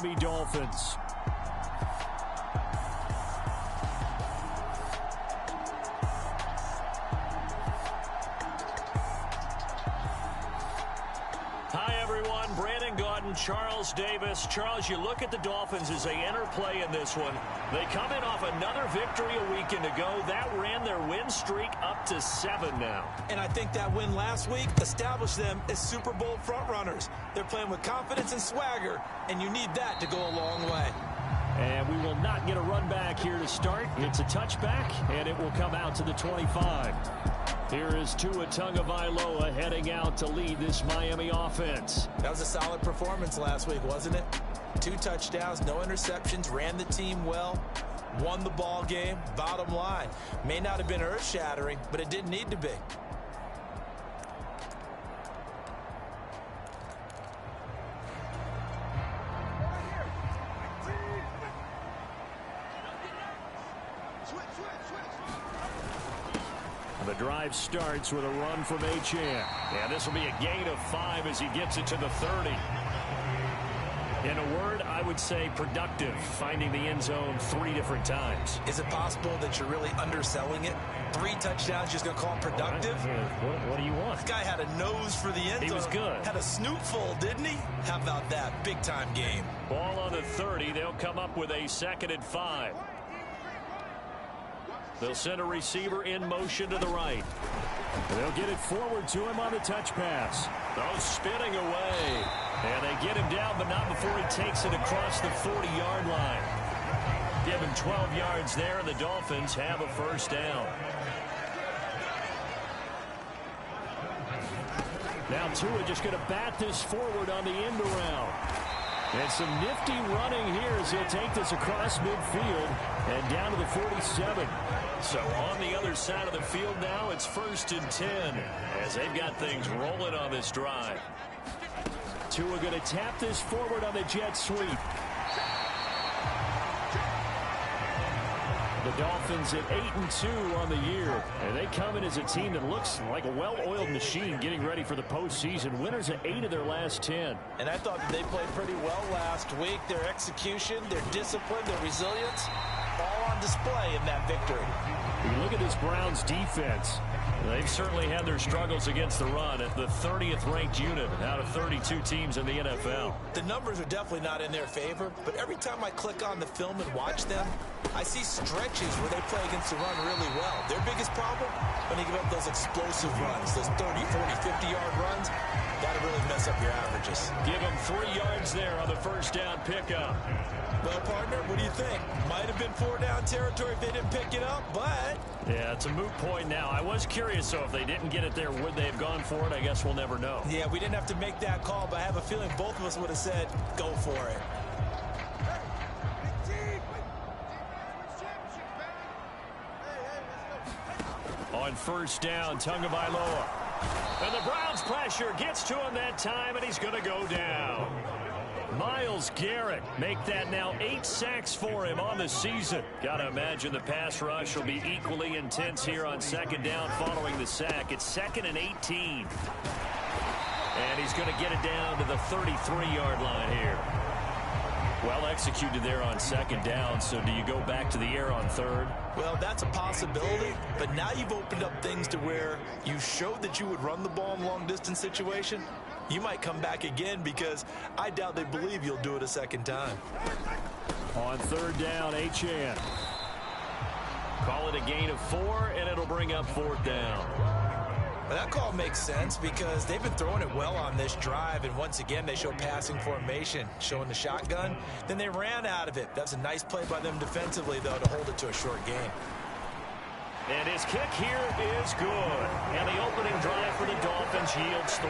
Miami Dolphins. Charles Davis. Charles, you look at the Dolphins as they enter play in this one. They come in off another victory a weekend ago. That ran their win streak up to 7 now. And I think that win last week established them as Super Bowl frontrunners. They're playing with confidence and swagger, and you need that to go a long way. And we will not get a run back here to start. It's a touchback, and it will come out to the 25. Here is Tua Tagovailoa heading out to lead this Miami offense. That was a solid performance last week, wasn't it? 2 touchdowns, no interceptions, ran the team well, won the ball game. Bottom line, may not have been earth-shattering, but it didn't need to be. The drive starts with a run from Achane. Yeah, this will be a gain of 5 as he gets it to the 30. In a word, I would say productive, finding the end zone 3 different times. Is it possible that you're really underselling it? 3 touchdowns, just going to call him productive? What do you want? This guy had a nose for the end zone. He was good. Had a snootful, didn't he? How about that? Big-time game. Ball on the 30. They'll come up with a 2nd and 5. They'll send a receiver in motion to the right. They'll get it forward to him on the touch pass. Oh, spinning away. And they get him down, but not before he takes it across the 40-yard line. Give him 12 yards there, and the Dolphins have a first down. Now Tua just going to bat this forward on the end around. And some nifty running here as he'll take this across midfield and down to the 47. So on the other side of the field now, it's 1st and 10 as they've got things rolling on this drive. Tua going to tap this forward on the jet sweep. The Dolphins at 8-2 on the year, and they come in as a team that looks like a well-oiled machine getting ready for the postseason. Winners at 8 of their last 10. And I thought they played pretty well last week. Their execution, their discipline, their resilience, all on display in that victory. You look at this Browns defense. They've certainly had their struggles against the run at the 30th ranked unit out of 32 teams in the NFL. The numbers are definitely not in their favor, but every time I click on the film and watch them, I see stretches where they play against the run really well. Their biggest problem, when they give up those explosive runs, those 30, 40, 50-yard runs, that'll really mess up your averages. Give them 3 yards there on the first down pickup. Well, partner, what do you think? Might have been 4-down territory if they didn't pick it up, but... Yeah, it's a moot point now. I was curious, so if they didn't get it there, would they have gone for it? I guess we'll never know. Yeah, we didn't have to make that call, but I have a feeling both of us would have said, go for it. On first down, Tagovailoa. And the Browns pressure gets to him that time, and he's going to go down. Myles Garrett make that now 8 sacks for him on the season. Got to imagine the pass rush will be equally intense here on 2nd down following the sack. It's 2nd and 18. And he's going to get it down to the 33-yard line here. Well executed there on 2nd down, so do you go back to the air on 3rd? Well, that's a possibility, but now you've opened up things to where you showed that you would run the ball in a long-distance situation. You might come back again because I doubt they believe you'll do it a 2nd time. On 3rd down, Achane. Call it a gain of 4, and it'll bring up 4th down. Well, that call makes sense because they've been throwing it well on this drive, and once again they show passing formation, showing the shotgun. Then they ran out of it. That's a nice play by them defensively, though, to hold it to a short gain. And his kick here is good. And the opening drive for the Dolphins yields 3.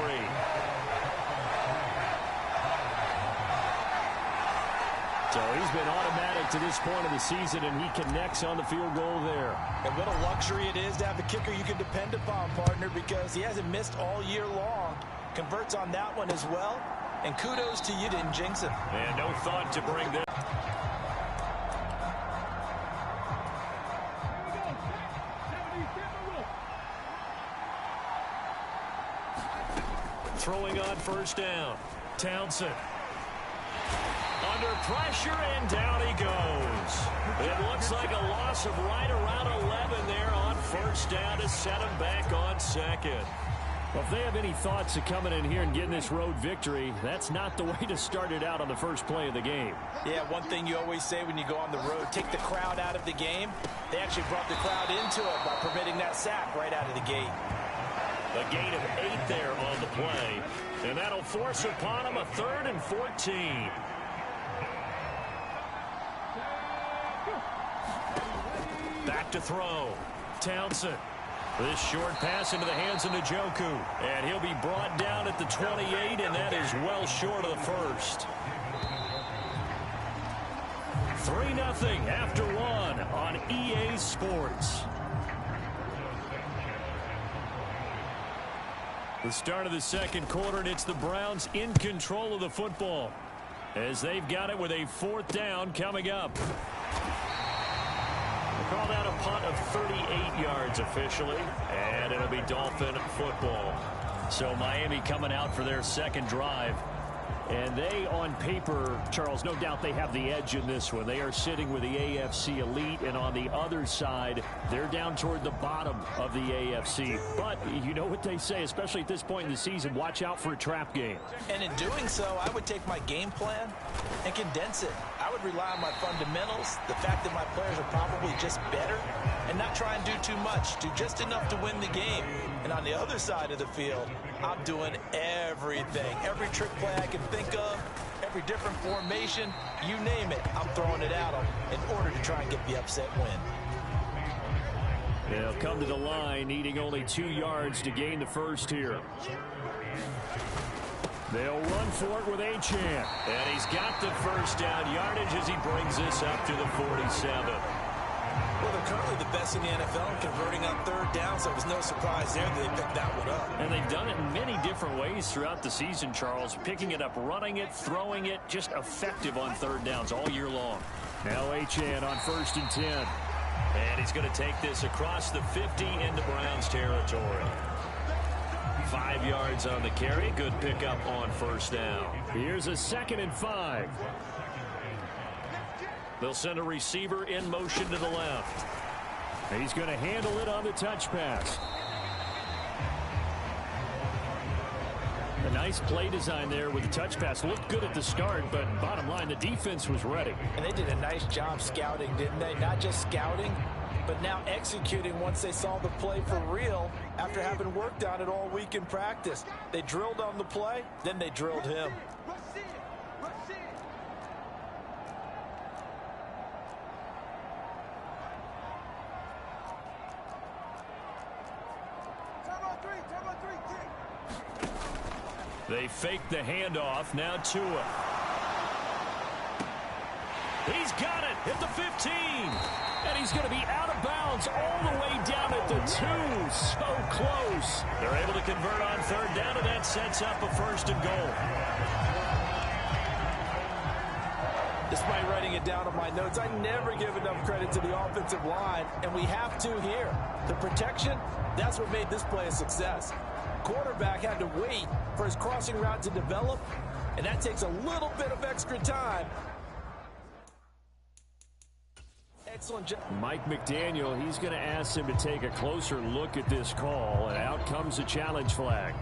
So he's been automatic to this point of the season, and he connects on the field goal there. And what a luxury it is to have a kicker you can depend upon, partner, because he hasn't missed all year long. Converts on that one as well. And kudos to you, didn't jinx him. And no thought to bring this. Throwing on first down. Townsend. On Under pressure, and down he goes. It looks like a loss of right around 11 there on first down to set him back on second. Well, if they have any thoughts of coming in here and getting this road victory, that's not the way to start it out on the first play of the game. Yeah, one thing you always say when you go on the road, take the crowd out of the game. They actually brought the crowd into it by permitting that sack right out of the gate. A gain of 8 there on the play, and that'll force upon him a 3rd and 14. Back to throw. Townsend. This short pass into the hands of Njoku. And he'll be brought down at the 28, and that is well short of the first. 3-0 after 1 on EA Sports. The start of the second quarter, and it's the Browns in control of the football as they've got it with a 4th down coming up. Call that a punt of 38 yards officially, and it'll be Dolphin football. So Miami coming out for their second drive. And they, on paper, Charles, no doubt they have the edge in this one. They are sitting with the AFC elite, and on the other side, they're down toward the bottom of the AFC. But you know what they say, especially at this point in the season, watch out for a trap game. And in doing so, I would take my game plan and condense it. I would rely on my fundamentals, the fact that my players are probably just better, and not try and do too much, do just enough to win the game. And on the other side of the field, I'm doing everything. Every trick play I can think of, every different formation, you name it, I'm throwing it at them in order to try and get the upset win. They'll come to the line, needing only 2 yards to gain the first here. They'll run for it with Achane. And he's got the first down yardage as he brings this up to the 47. Well, they're currently the best in the NFL in converting on 3rd down, so it was no surprise there that they picked that one up. And they've done it in many different ways throughout the season, Charles. Picking it up, running it, throwing it, just effective on 3rd downs all year long. Now Achane on 1st and 10. And he's going to take this across the 50 into Browns territory. 5 yards on the carry. Good pickup on 1st down. Here's a 2nd and 5. They'll send a receiver in motion to the left. He's going to handle it on the touch pass. A nice play design there with the touch pass. Looked good at the start, but bottom line, the defense was ready. And they did a nice job scouting, didn't they? Not just scouting, but now executing once they saw the play for real after having worked on it all week in practice. They drilled on the play, then they drilled him. They fake the handoff. Now Tua. He's got it at the 15. And he's going to be out of bounds all the way down at the 2. So close. They're able to convert on 3rd down, and that sets up a 1st and goal. Despite writing it down on my notes, I never give enough credit to the offensive line, and we have to here. The protection, that's what made this play a success. Quarterback had to wait for his crossing route to develop, and that takes a little bit of extra time. Excellent job. Mike McDaniel, he's going to ask him to take a closer look at this call, and out comes a challenge flag.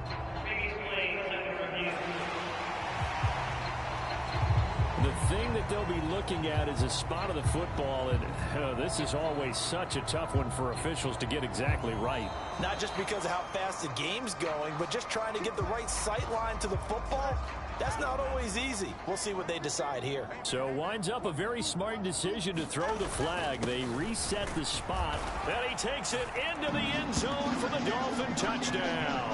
The thing that they'll be looking at is a spot of the football, and this is always such a tough one for officials to get exactly right. Not just because of how fast the game's going, but just trying to get the right sight line to the football. That's not always easy. We'll see what they decide here. So winds up a very smart decision to throw the flag. They reset the spot. And he takes it into the end zone for the Dolphin touchdown.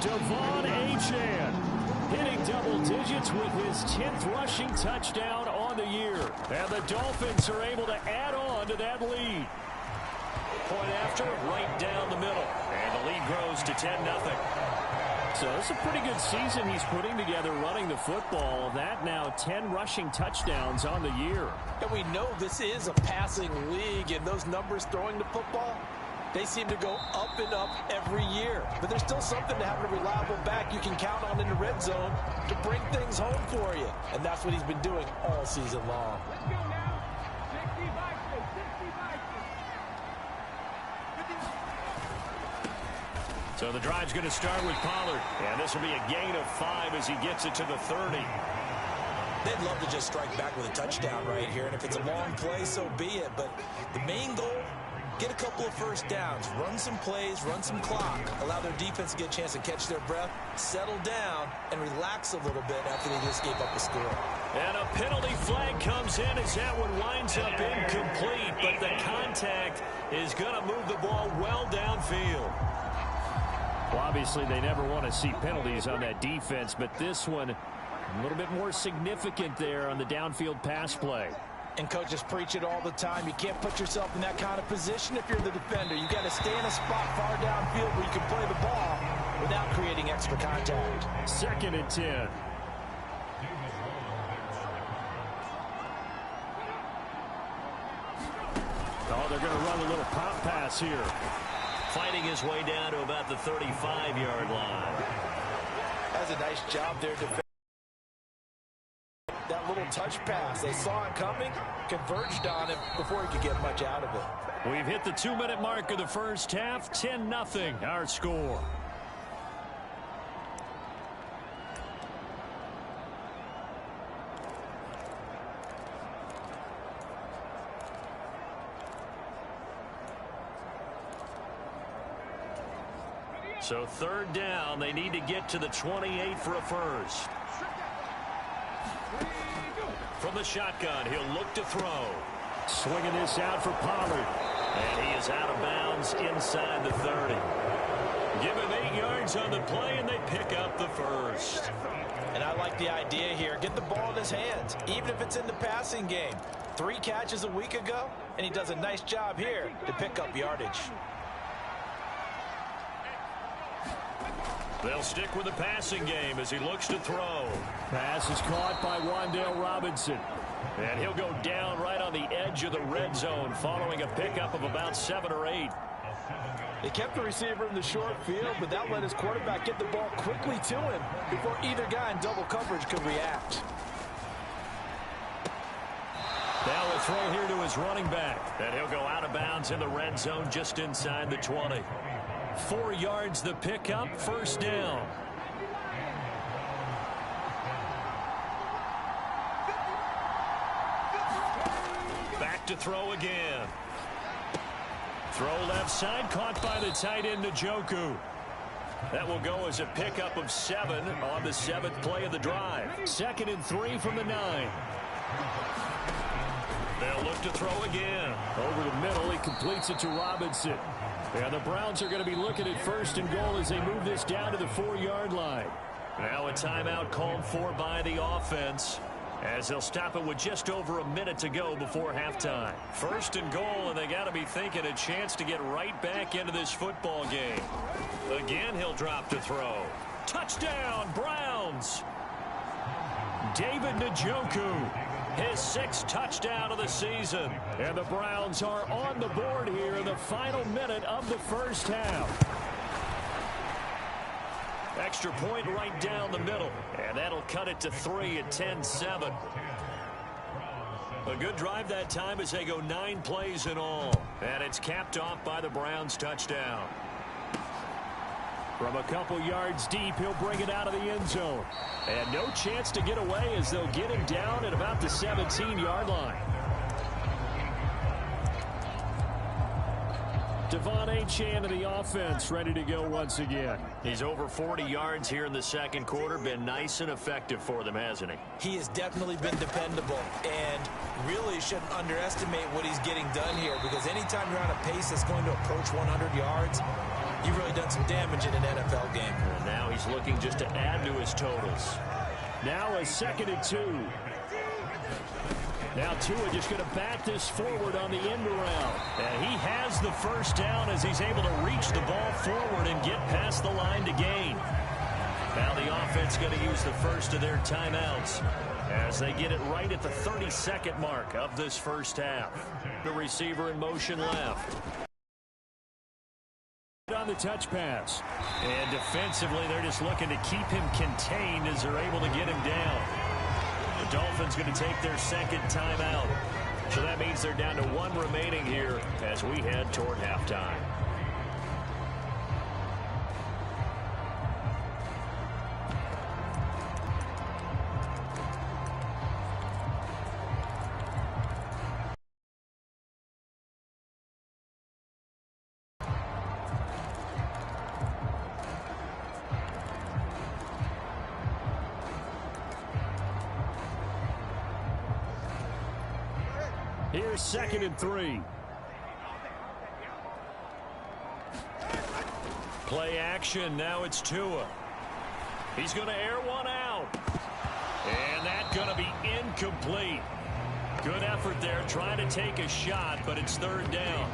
Devon Achane hitting double digits with his 10th rushing touchdown on the year. And the Dolphins are able to add on to that lead. Point after, right down the middle. And the lead grows to 10-0. So it's a pretty good season he's putting together running the football. That now 10 rushing touchdowns on the year. And we know this is a passing league, and those numbers throwing the football, They seem to go up and up every year. But there's still something to having a reliable back you can count on in the red zone to bring things home for you. And that's what he's been doing all season long. Let's go now. 65, 65. So the drive's going to start with Pollard. And this will be a gain of 5 as he gets it to the 30. They'd love to just strike back with a touchdown right here. And if it's a long play, so be it. But the main goal, get a couple of first downs, run some plays, run some clock, allow their defense to get a chance to catch their breath, settle down, and relax a little bit after they just gave up a score. And a penalty flag comes in as that one winds up incomplete, but the contact is going to move the ball well downfield. Well, obviously, they never want to see penalties on that defense, but this one a little bit more significant there on the downfield pass play. And coaches preach it all the time. You can't put yourself in that kind of position if you're the defender. You got to stay in a spot far downfield where you can play the ball without creating extra contact. 2nd and 10. Oh, they're going to run a little pop pass here. Fighting his way down to about the 35-yard line. That's a nice job there, defender. That little touch pass. They saw it coming, converged on him before he could get much out of it. We've hit the 2-minute mark of the first half. 10-0 our score. So 3rd down, they need to get to the 28 for a first. From the shotgun, he'll look to throw. Swinging this out for Pollard. And he is out of bounds inside the 30. Give him 8 yards on the play, and they pick up the first. And I like the idea here. Get the ball in his hands, even if it's in the passing game. 3 catches a week ago, and he does a nice job here to pick up yardage. They'll stick with the passing game as he looks to throw. Pass is caught by Wan'Dale Robinson. And he'll go down right on the edge of the red zone following a pickup of about 7 or 8. They kept the receiver in the short field, but that let his quarterback get the ball quickly to him before either guy in double coverage could react. Now a throw here to his running back. And he'll go out of bounds in the red zone just inside the 20. 4 yards the pickup, 1st down. Back to throw again. Throw left side, caught by the tight end Njoku. That will go as a pickup of 7 on the 7th play of the drive. 2nd and 3 from the 9. They'll look to throw again. Over the middle, he completes it to Robinson. And the Browns are going to be looking at 1st and goal as they move this down to the 4-yard line. Now a timeout called for by the offense, as they'll stop it with just over a minute to go before halftime. 1st and goal, and they got to be thinking a chance to get right back into this football game. Again, he'll drop to throw. Touchdown, Browns! David Njoku, his 6th touchdown of the season. And the Browns are on the board here in the final minute of the first half. Extra point right down the middle, and that'll cut it to 3 at 10-7. A good drive that time as they go 9 plays in all. And it's capped off by the Browns touchdown. From a couple yards deep, he'll bring it out of the end zone. And no chance to get away as they'll get him down at about the 17-yard line. Devon Achane of the offense ready to go once again. He's over 40 yards here in the 2nd quarter. Been nice and effective for them, hasn't he? He has definitely been dependable, and really shouldn't underestimate what he's getting done here, because anytime you're on a pace that's going to approach 100 yards, you've really done some damage in an NFL game. And now he's looking just to add to his totals. Now a 2nd and 2. Now Tua just going to bat this forward on the end around. And he has the 1st down as he's able to reach the ball forward and get past the line to gain. Now the offense going to use the first of their timeouts as they get it right at the 32nd mark of this first half. The receiver in motion left. on the touch pass. And defensively, they're just looking to keep him contained as they're able to get him down. The Dolphins going to take their second timeout. So that means they're down to one remaining here as we head toward halftime. Here's 2nd and 3. Play action. Now it's Tua. He's going to air one out. And that's going to be incomplete. Good effort there trying to take a shot, but it's 3rd down.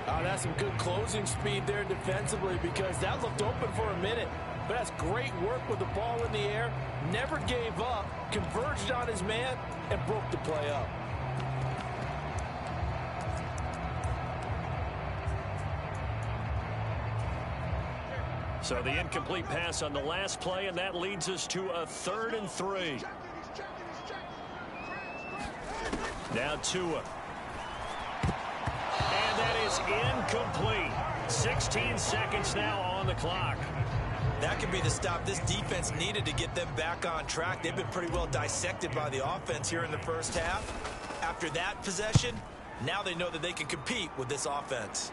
That's some good closing speed there defensively because that looked open for a minute. But that's great work with the ball in the air. Never gave up, converged on his man, and broke the play up. So the incomplete pass on the last play, and that leads us to a 3rd and 3. Now Tua. And that is incomplete. 16 seconds now on the clock. That could be the stop this defense needed to get them back on track. They've been pretty well dissected by the offense here in the first half. After that possession, now they know that they can compete with this offense.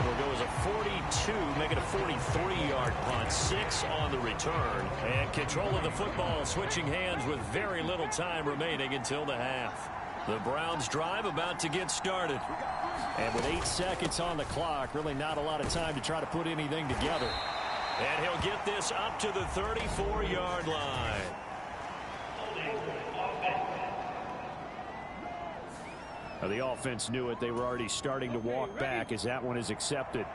Will go as a 42, make it a 43-yard punt. 6 on the return. And control of the football switching hands with very little time remaining until the half. The Browns drive about to get started. And with 8 seconds on the clock, really not a lot of time to try to put anything together. And he'll get this up to the 34-yard line. The offense knew it. They were already starting to walk back as that one is accepted.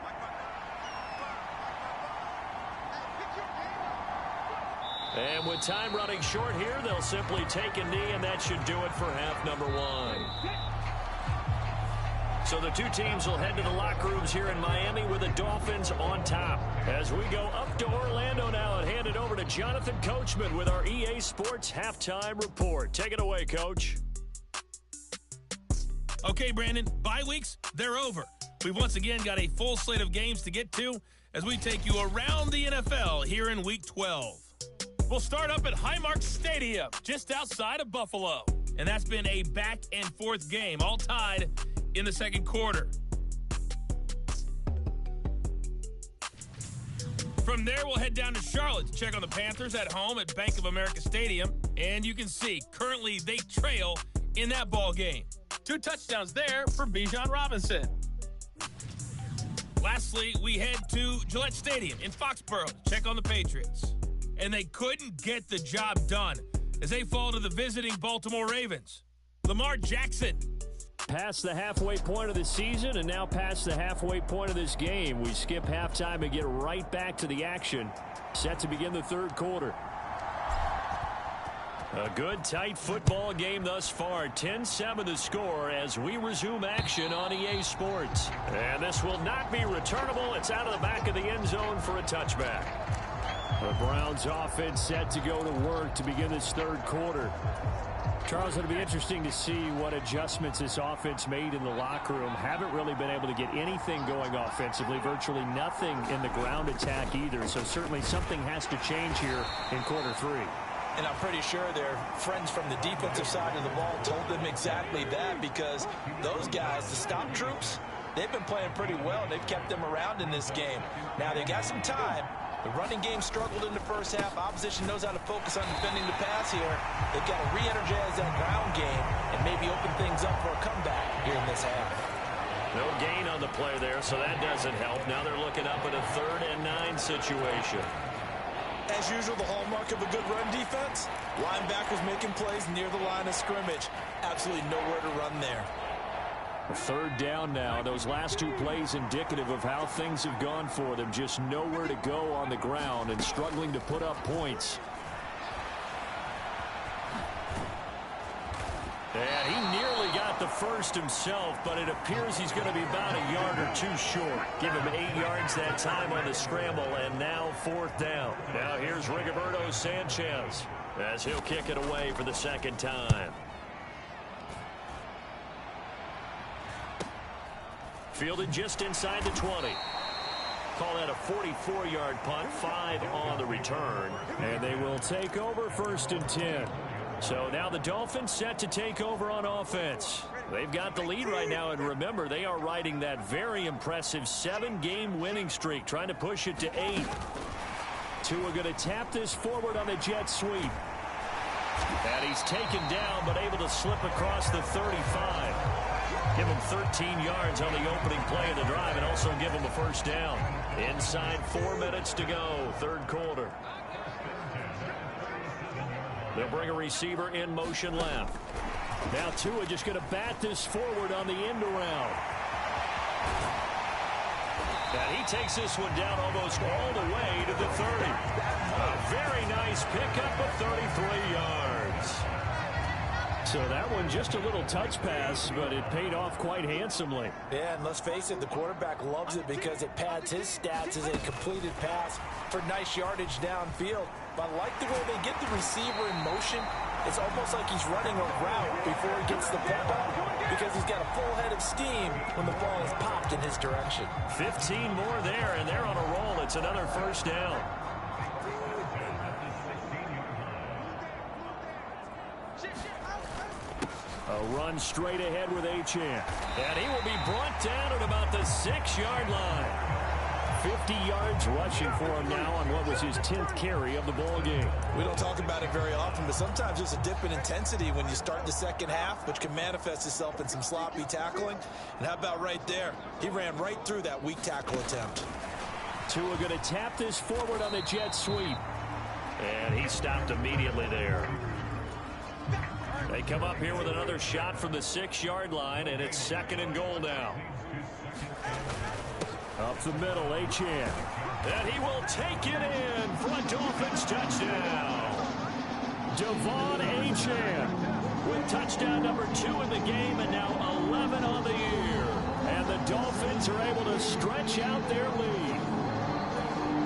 And with time running short here, they'll simply take a knee, and that should do it for half number 1. So the two teams will head to the locker rooms here in Miami with the Dolphins on top. As we go up to Orlando now and hand it over to Jonathan Coachman with our EA Sports Halftime Report. Take it away, Coach. Okay, Brandon, bye weeks, they're over. We've once again got a full slate of games to get to as we take you around the NFL here in Week 12. We'll start up at Highmark Stadium, just outside of Buffalo. And that's been a back-and-forth game, all tied in the second quarter. From there, we'll head down to Charlotte to check on the Panthers at home at Bank of America Stadium. And you can see, currently they trail in that ball game. 2 touchdowns there for Bijan Robinson. Lastly, we head to Gillette Stadium in Foxborough to check on the Patriots. And they couldn't get the job done as they fall to the visiting Baltimore Ravens. Lamar Jackson. Past the halfway point of the season and now past the halfway point of this game. We skip halftime and get right back to the action. Set to begin the third quarter. A good, tight football game thus far. 10-7 the score as we resume action on EA Sports. And this will not be returnable. It's out of the back of the end zone for a touchback. The Browns offense set to go to work to begin this third quarter. Charles, it'll be interesting to see what adjustments this offense made in the locker room. Haven't really been able to get anything going offensively. Virtually nothing in the ground attack either. So certainly something has to change here in quarter 3. And I'm pretty sure their friends from the defensive side of the ball told them exactly that because those guys, the stop troops, they've been playing pretty well. They've kept them around in this game. Now, they got some time. The running game struggled in the first half. Opposition knows how to focus on defending the pass here. They've got to re-energize that ground game and maybe open things up for a comeback here in this half. No gain on the play there, so that doesn't help. Now they're looking up at a 3rd and 9 situation. As usual, the hallmark of a good run defense, linebackers making plays near the line of scrimmage. Absolutely nowhere to run there. 3rd down now. Those last 2 plays indicative of how things have gone for them. Just nowhere to go on the ground and struggling to put up points. And he nearly got the first himself, but it appears he's going to be about a yard or two short. Give him 8 yards that time on the scramble, and now 4th down. Now here's Rigoberto Sanchez as he'll kick it away for the second time. Fielded just inside the 20. Call that a 44-yard punt, 5 on the return. And they will take over 1st and 10. So now the Dolphins set to take over on offense. They've got the lead right now, and remember, they are riding that very impressive 7-game winning streak, trying to push it to 8. Tua going to tap this forward on the jet sweep. And he's taken down, but able to slip across the 35. Give him 13 yards on the opening play of the drive, and also give him a 1st down. Inside 4 minutes to go, 3rd quarter. They'll bring a receiver in motion left. Now Tua just going to bat this forward on the end around. And he takes this one down almost all the way to the 30. A very nice pickup of 33 yards. So that one just a little touch pass, but it paid off quite handsomely. Yeah, and let's face it, the quarterback loves it because it pads his stats as a completed pass for nice yardage downfield. But I like the way they get the receiver in motion. It's almost like he's running a route before he gets the pep up because he's got a full head of steam when the ball is popped in his direction. 15 more there, and they're on a roll. It's another 1st down. A run straight ahead with Achane. And he will be brought down at about the 6-yard line. 50 yards rushing for him now on what was his 10th carry of the ball game. We don't talk about it very often, but sometimes there's a dip in intensity when you start the second half, which can manifest itself in some sloppy tackling. And how about right there? He ran right through that weak tackle attempt. Tua going to tap this forward on the jet sweep. And he stopped immediately there. They come up here with another shot from the 6-yard line, and it's 2nd and goal now. Up the middle, Achane. And he will take it in for a Dolphins touchdown. Devon Achane with touchdown number 2 in the game, and now 11 on the year. And the Dolphins are able to stretch out their lead.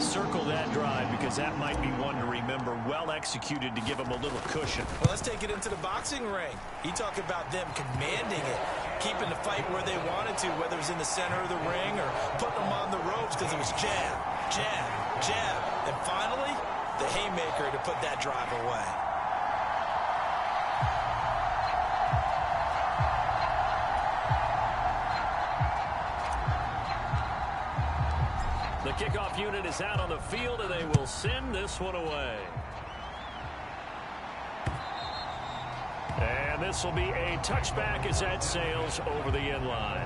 Circle that drive because that might be one to remember. Well executed to give him a little cushion. Well, let's take it into the boxing ring. You talk about them commanding it, keeping the fight where they wanted to, whether it was in the center of the ring or putting them on the ropes because it was jab, jab, jab. And finally, the haymaker to put that drive away. The kickoff unit is out on the field, and they will send this one away. And this will be a touchback as that sails over the end line.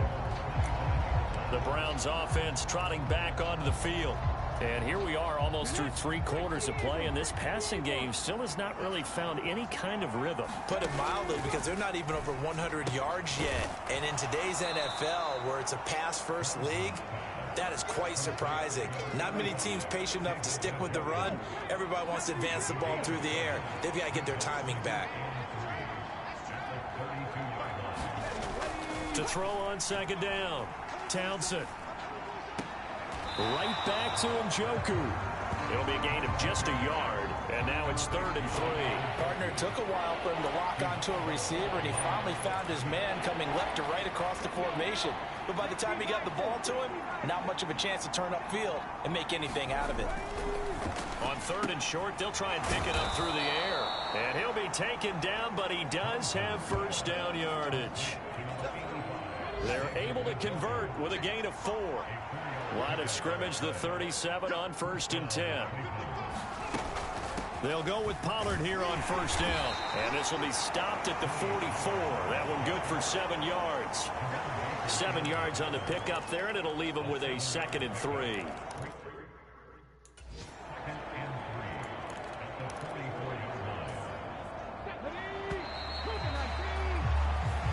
The Browns offense trotting back onto the field. And here we are almost through 3 quarters of play, and this passing game still has not really found any kind of rhythm. Put it mildly, because they're not even over 100 yards yet. And in today's NFL, where it's a pass-first league, that is quite surprising. Not many teams patient enough to stick with the run. Everybody wants to advance the ball through the air. They've got to get their timing back. To throw on 2nd down, Townsend. Right back to Njoku. It'll be a gain of just a yard, and now it's 3rd and 3. Partner took a while for him to lock onto a receiver, and he finally found his man coming left to right across the formation. But by the time he got the ball to him, not much of a chance to turn upfield and make anything out of it. On 3rd and short, they'll try and pick it up through the air. And he'll be taken down, but he does have 1st down yardage. They're able to convert with a gain of 4. Line of scrimmage, the 37 on 1st and 10. They'll go with Pollard here on 1st down. And this will be stopped at the 44. That one good for 7 yards. 7 yards on the pickup there, and it'll leave them with a 2nd and 3.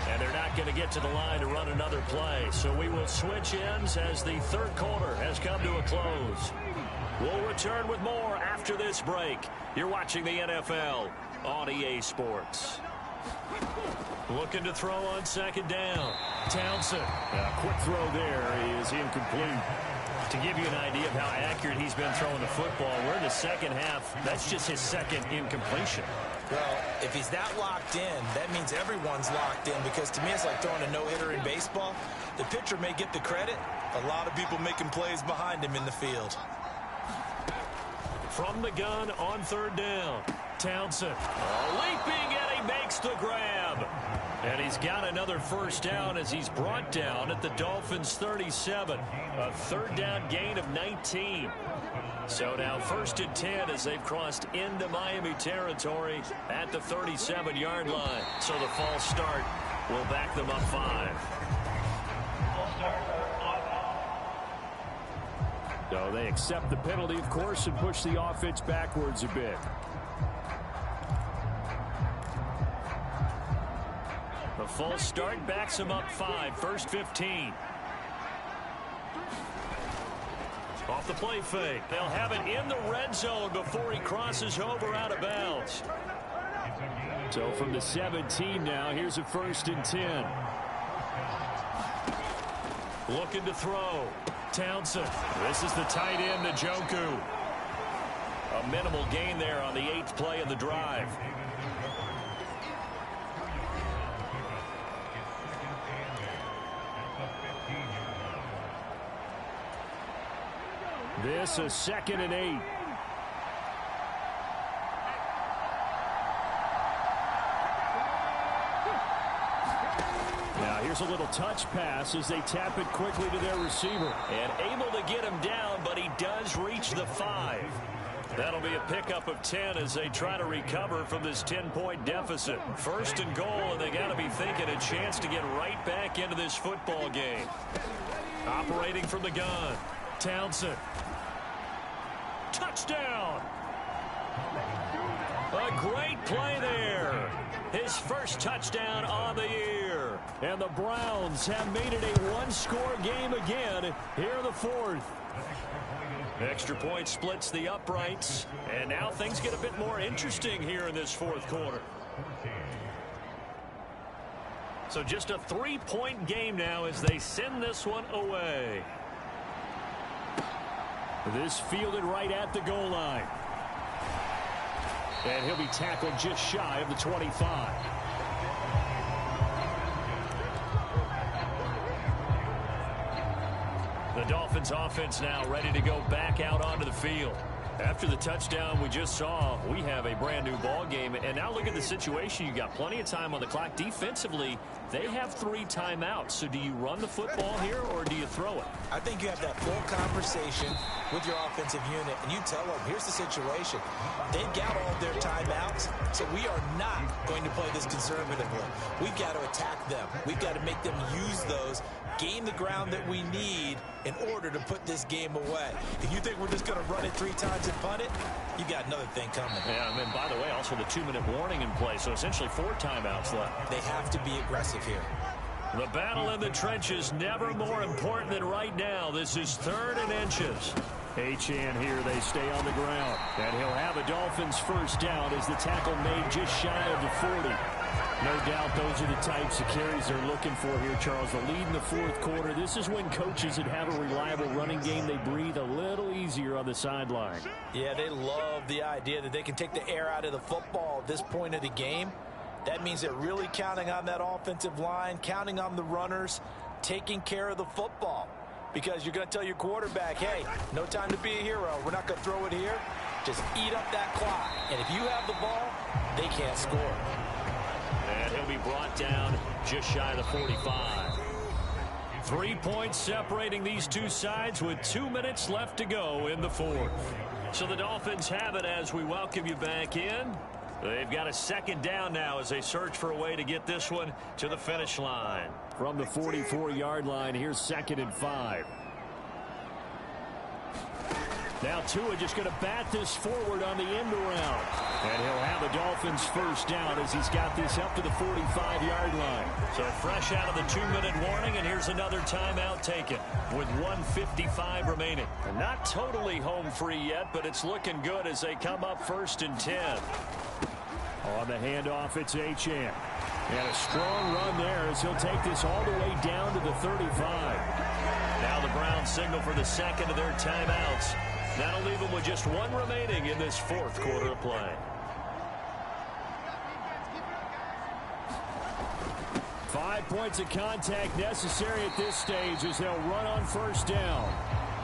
And they're not going to get to the line to run another play. So we will switch ends as the 3rd quarter has come to a close. We'll return with more after this break. You're watching the NFL on EA Sports. Looking to throw on second down. Townsend. Quick throw there is incomplete. To give you an idea of how accurate he's been throwing the football, we're in the second half. That's just his second incompletion. Well, if he's that locked in, that means everyone's locked in, because to me it's like throwing a no-hitter in baseball. The pitcher may get the credit. A lot of people making plays behind him in the field. From the gun on third down. Townsend leaping, and he makes the grab. And he's got another first down as he's brought down at the Dolphins' 37. A third down gain of 19. So now 1st and 10 as they've crossed into Miami territory at the 37-yard line. So the false start will back them up 5. So they accept the penalty, of course, and push the offense backwards a bit. The false start backs them up 5. 1st 15. Off the play fake. They'll have it in the red zone before he crosses over out of bounds. So from the 17 now, here's a 1st and 10. Looking to throw. Townsend. This is the tight end, Njoku. A minimal gain there on the 8th play of the drive. This is 2nd and 8. Now here's a little touch pass as they tap it quickly to their receiver. And able to get him down, but he does reach the 5. That'll be a pickup of 10 as they try to recover from this 10-point deficit. 1st and goal, and they got to be thinking a chance to get right back into this football game. Operating from the gun. Townsend. Touchdown! A great play there. His first touchdown on the year. And the Browns have made it a one-score game again here in the 4th. Extra point splits the uprights. And now things get a bit more interesting here in this 4th quarter. So just a 3-point game now as they send this one away. This fielded right at the goal line. And he'll be tackled just shy of the 25. The Dolphins offense now ready to go back out onto the field. After the touchdown we just saw, we have a brand new ball game. And now look at the situation. You got plenty of time on the clock. Defensively, they have 3 timeouts. So do you run the football here or do you throw it? I think you have that full conversation with your offensive unit, and you tell them, here's the situation. They've got all their timeouts, so we are not going to play this conservatively. We've got to attack them. We've got to make them use those, gain the ground that we need in order to put this game away. If you think we're just going to run it 3 times and punt it, you got another thing coming. Yeah, and then, by the way, also the 2-minute warning in play, so essentially 4 timeouts left. They have to be aggressive here. The battle in the trenches never more important than right now. This is 3rd and inches. Achane here, they stay on the ground. And he'll have a Dolphins first down as the tackle made just shy of the 40. No doubt those are the types of carries they're looking for here, Charles. The lead in the 4th quarter. This is when coaches that have a reliable running game, they breathe a little easier on the sideline. Yeah, they love the idea that they can take the air out of the football at this point of the game. That means they're really counting on that offensive line, counting on the runners, taking care of the football. Because you're going to tell your quarterback, hey, no time to be a hero. We're not going to throw it here. Just eat up that clock. And if you have the ball, they can't score. And he'll be brought down just shy of the 45. 3 points separating these two sides with 2 minutes left to go in the 4th. So the Dolphins have it as we welcome you back in. They've got a 2nd down now as they search for a way to get this one to the finish line. From the 44-yard line, here's 2nd and 5. Now Tua just going to bat this forward on the end around. And he'll have the Dolphins first down as he's got this up to the 45-yard line. So fresh out of the 2-minute warning, and here's another timeout taken with 1:55 remaining. Not totally home free yet, but it's looking good as they come up 1st and 10. On the handoff, it's Achane. And a strong run there as he'll take this all the way down to the 35. Now the Browns signal for the second of their timeouts. That'll leave them with just one remaining in this fourth quarter of play. 5 points of contact necessary at this stage as they'll run on first down.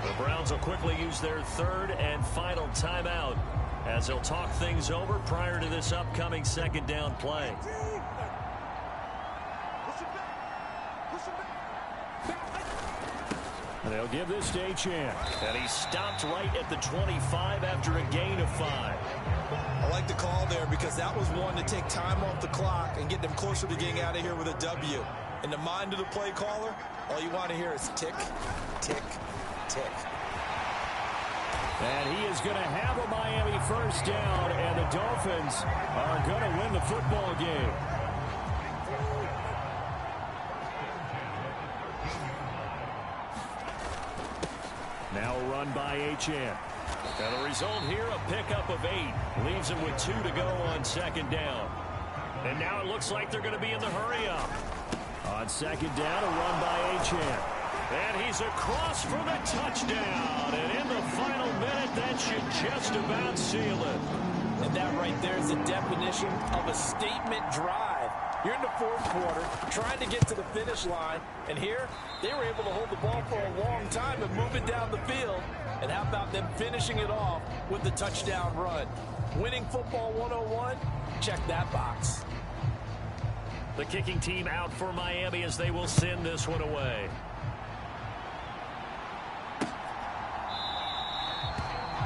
The Browns will quickly use their third and final timeout as they'll talk things over prior to this upcoming second down play. And they'll give this to Achane. And he stopped right at the 25 after a gain of 5. I like the call there because that was one to take time off the clock and get them closer to getting out of here with a W. In the mind of the play caller, all you want to hear is tick, tick, tick. And he is going to have a Miami first down, and the Dolphins are going to win the football game. Now a run by Achane. And the result here, a pickup of 8. Leaves him with 2 to go on second down. And now it looks like they're going to be in the hurry-up. On second down, a run by Achane. And he's across for the touchdown. And in the final minute, that should just about seal it. And that right there is the definition of a statement drive. You're in the fourth quarter, trying to get to the finish line. And here, they were able to hold the ball for a long time and move it down the field. And how about them finishing it off with the touchdown run? Winning football 101? Check that box. The kicking team out for Miami as they will send this one away.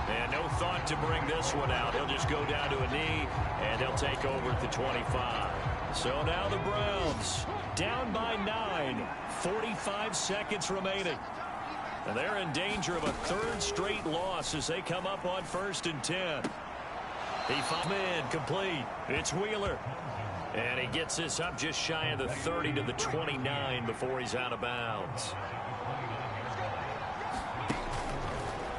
And no thought to bring this one out. He'll just go down to a knee, and he'll take over at the 25. So now the Browns down by 9, 45 seconds remaining. And they're in danger of a third straight loss as they come up on 1st and 10. He finds man complete. It's Wheeler. And he gets this up just shy of the 30 to the 29 before he's out of bounds.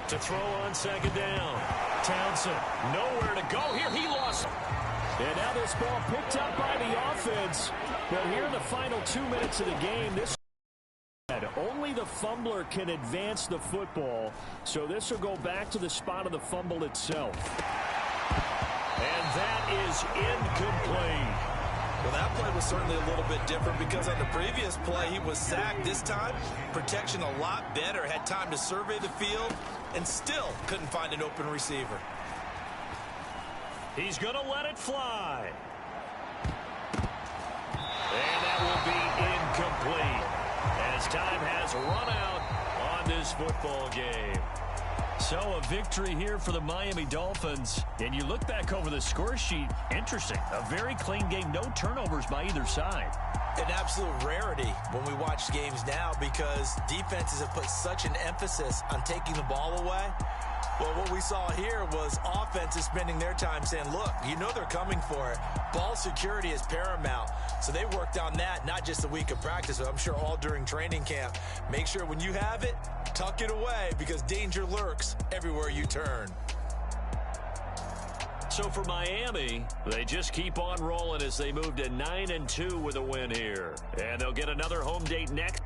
To throw on second down. Townsend, nowhere to go here. He lost. And now this ball picked up by the offense. But here in the final 2 minutes of the game, this only the fumbler can advance the football. So this will go back to the spot of the fumble itself. And that is incomplete. Well, that play was certainly a little bit different because on the previous play, he was sacked. This time, protection a lot better. Had time to survey the field and still couldn't find an open receiver. He's going to let it fly. And that will be incomplete as time has run out on this football game. So a victory here for the Miami Dolphins. And you look back over the score sheet, interesting. A very clean game, no turnovers by either side. An absolute rarity when we watch games now because defenses have put such an emphasis on taking the ball away. Well, what we saw here was offenses spending their time saying, look, you know they're coming for it. Ball security is paramount. So they worked on that, not just a week of practice, but I'm sure all during training camp. Make sure when you have it, tuck it away because danger lurks everywhere you turn. So for Miami, they just keep on rolling as they move to 9-2 with a win here. And they'll get another home date next.